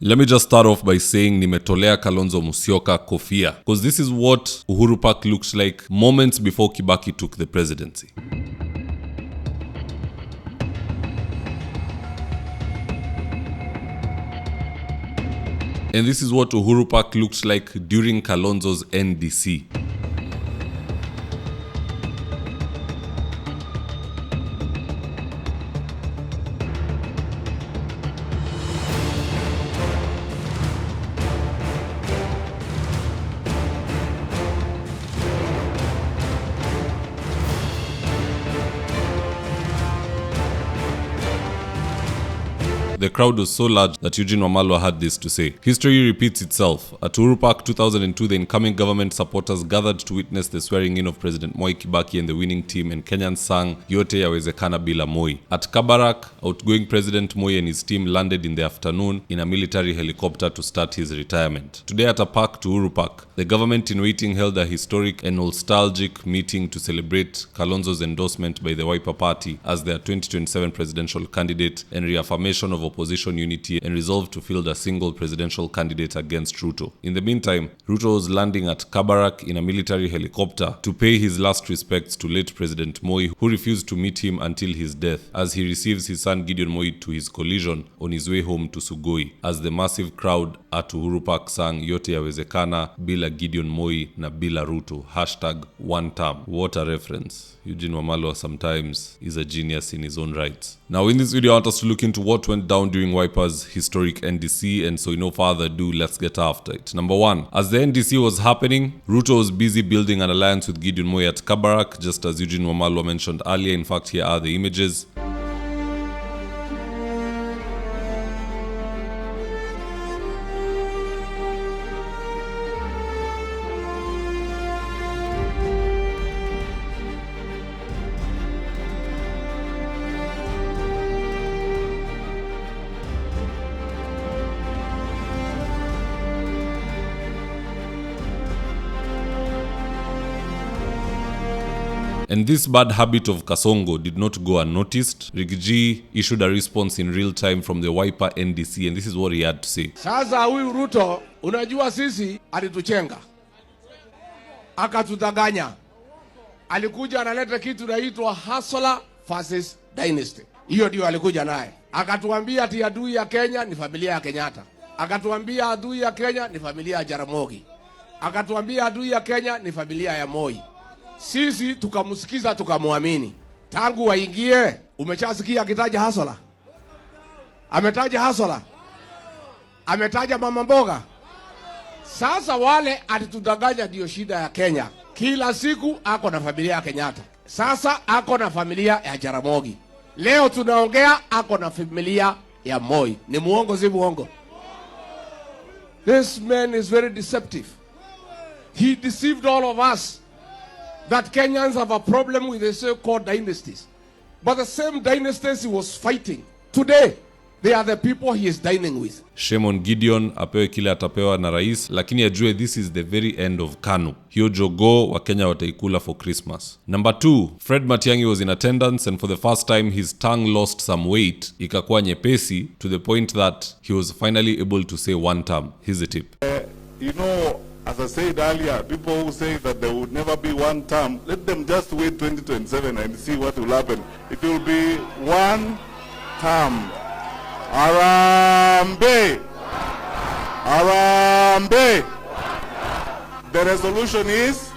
Let me just start off by saying nimetolea Kalonzo Musyoka kofia, because this is what Uhuru Park looked like moments before Kibaki took the presidency. And this is what Uhuru Park looked like during Kalonzo's NDC. The crowd was so large that Eugene Wamalwa had this to say. History repeats itself. At Uhuru Park 2002, the incoming government supporters gathered to witness the swearing-in of President Moi Kibaki and the winning team, and Kenyans sang Yote Yawezekana Bila Moi. At Kabarak, outgoing President Moi and his team landed in the afternoon in a military helicopter to start his retirement. Today at a park to Uhuru Park, the government in waiting held a historic and nostalgic meeting to celebrate Kalonzo's endorsement by the Wiper Party as their 2027 presidential candidate and reaffirmation of opposition unity and resolve to field a single presidential candidate against Ruto. In the meantime, Ruto was landing at Kabarak in a military helicopter to pay his last respects to late President Moi, who refused to meet him until his death, as he receives his son Gideon Moi to his collision on his way home to Sugoi, as the massive crowd at Uhuru Park sang Yote Yawezekana Bila Gideon Moi na Bila Ruto, #one term. What a reference. Eugene Wamalwa sometimes is a genius in his own right. Now in this video I want us to look into what went down during Wiper's historic NDC, and so no further ado, let's get after it. Number one, as the NDC was happening, Ruto was busy building an alliance with Gideon Moi at Kabarak, just as Eugene Wamalwa mentioned earlier. In fact, here are the images. And this bad habit of Kasongo did not go unnoticed. Rigiji issued a response in real time from the Wiper NDC, and this is what he had to say. Sasa huyu Ruto, unajua sisi alituchenga, akatudanganya. Alikuja analeta kitu naitwa hustler versus dynasty. Hiyo ndio alikuja naye. Akatuambia ati adui ya Kenya ni familia ya Kenyatta. Akatuambia adui ya Kenya ni familia ya Jaramogi. Akatuambia adui ya Kenya ni familia ya Moi. Sisi tukamsikiza tukamwamini. Tangu waingie, umeshasikia akitaja hasola? Ametaja hasola? Ametaja mama mboga? Sasa wale alitudanganya ndio shida ya Kenya. Kila siku ako na familia ya Kenyatta. Sasa ako na familia ya Jaramogi. Leo tunaongea ako na familia ya Moi. Ni muongo si muongo? This man is very deceptive. He deceived all of us that Kenyans have a problem with the so-called dynasties. But the same dynasties he was fighting, today, they are the people he is dining with. Shame on Gideon, apewe kile atapewa na rais, lakini ajue this is the very end of KANU. Hiyo jogo wa Kenya wataikula for Christmas. Number 2, Fred Matiang'i was in attendance, and for the first time his tongue lost some weight, ikakuwa nyepesi, to the point that he was finally able to say one term. Here's a tip. You know, as I said earlier, people who say that there would never be one term, let them just wait 2027 and see what will happen. It will be one term. Arambe! Arambe! The resolution is,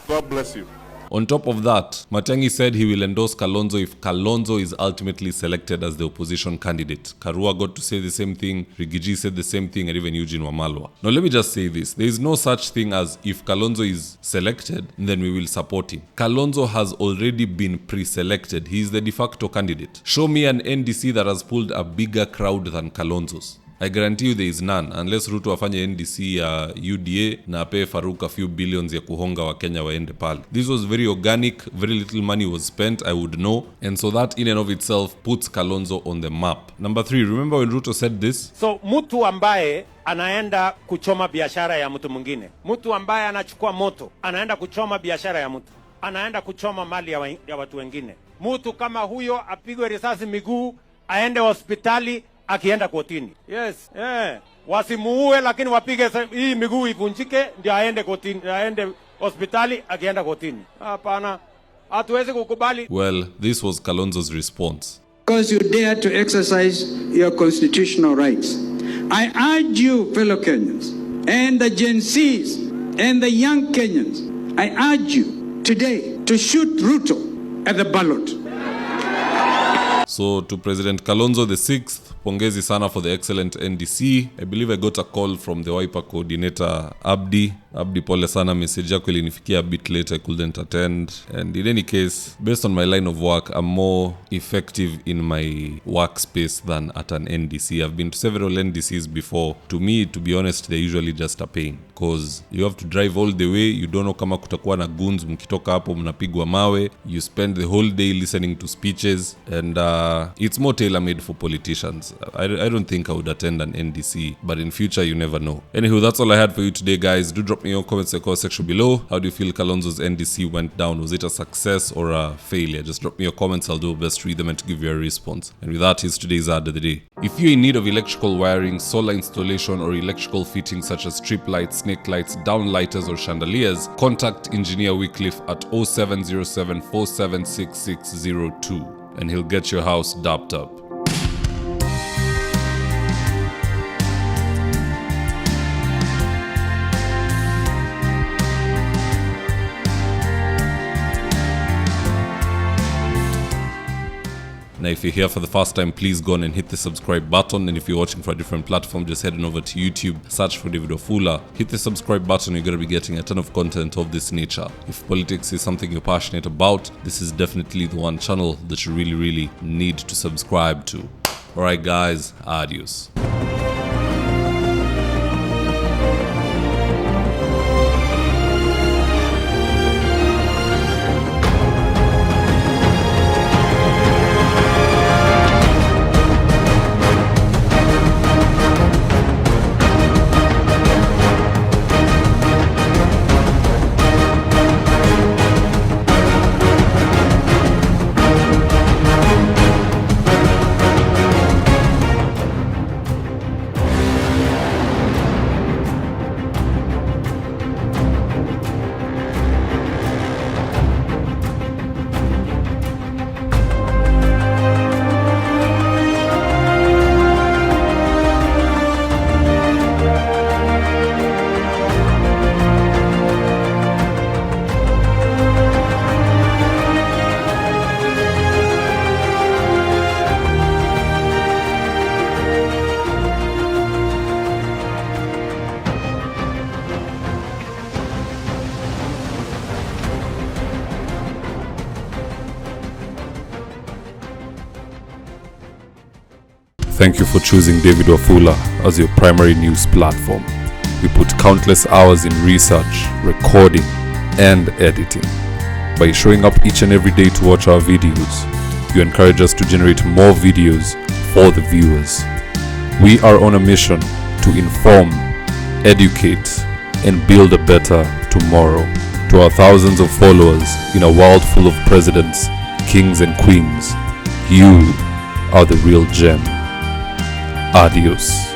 God bless you. On top of that, Matiang'i said he will endorse Kalonzo if Kalonzo is ultimately selected as the opposition candidate. Karua got to say the same thing, Rigiji said the same thing, and even Eugene Wamalwa. Now let me just say this, there is no such thing as if Kalonzo is selected, then we will support him. Kalonzo has already been pre-selected. He is the de facto candidate. Show me an NDC that has pulled a bigger crowd than Kalonzo's. I guarantee you there is none, unless Ruto afanye NDC ya UDA na ape Faruk a few billions ya kuhonga wa Kenya waende pale. This was very organic, very little money was spent, I would know, and so that in and of itself puts Kalonzo on the map. Number 3, remember when Ruto said this? So mtu ambaye anaenda kuchoma biashara ya mtu mwingine, mtu ambaye anachukua moto anaenda kuchoma biashara ya mtu, anaenda kuchoma mali ya watu wengine, mtu kama huyo apigwe risasi miguu, aende hospitali, akienda kotini. Yes, wasimuue, lakini wapige hii miguu ivunjike ndio aende kotini, aende hospitali akienda kotini. Hapana, hatuwezi kukubali. Well, this was Kalonzo's response. Because you dare to exercise your constitutional rights. I urge you, fellow Kenyans, and the Gen Zs, and the young Kenyans, I urge you today to shoot Ruto at the ballot. So to President Kalonzo the 6th, pongezi sana for the excellent NDC. I believe I got a call from the Wiper coordinator Abdi. Abdi, pole sana, message yako ilinifikia a bit late, I couldn't attend. And in any case, based on my line of work, I'm more effective in my workspace than at an NDC. I've been to several NDCs before. To me, to be honest, they're usually just a pain. Because you have to drive all the way, you don't know kama kutakuwa na goons, mkitoka hapo mnapigwa mawe, you spend the whole day listening to speeches, and it's more tailor-made for politicians. I don't think I would attend an NDC, but in future you never know. Anywho, that's all I had for you today, guys. Do drop me your comments in the comment section below. How do you feel Kalonzo's NDC went down? Was it a success or a failure? Just drop me your comments. I'll do my best to read them and to give you a response. And with that, here's today's ad of the day. If you're in need of electrical wiring, solar installation, or electrical fittings such as strip lights, snake lights, downlighters, or chandeliers, contact Engineer Wycliffe at 0707 476602 and he'll get your house dapped up. Now, if you're here for the first time, please go on and hit the subscribe button. And if you're watching for a different platform, just head on over to YouTube, search for David Wafula, hit the subscribe button. You're going to be getting a ton of content of this nature. If politics is something you're passionate about, this is definitely the one channel that you really need to subscribe to. Alright guys, adios. Thank you for choosing David Wafula as your primary news platform. We put countless hours in research, recording, and editing. By showing up each and every day to watch our videos, you encourage us to generate more videos for the viewers. We are on a mission to inform, educate, and build a better tomorrow. To our thousands of followers in a world full of presidents, kings, and queens, you are the real gem. Adios.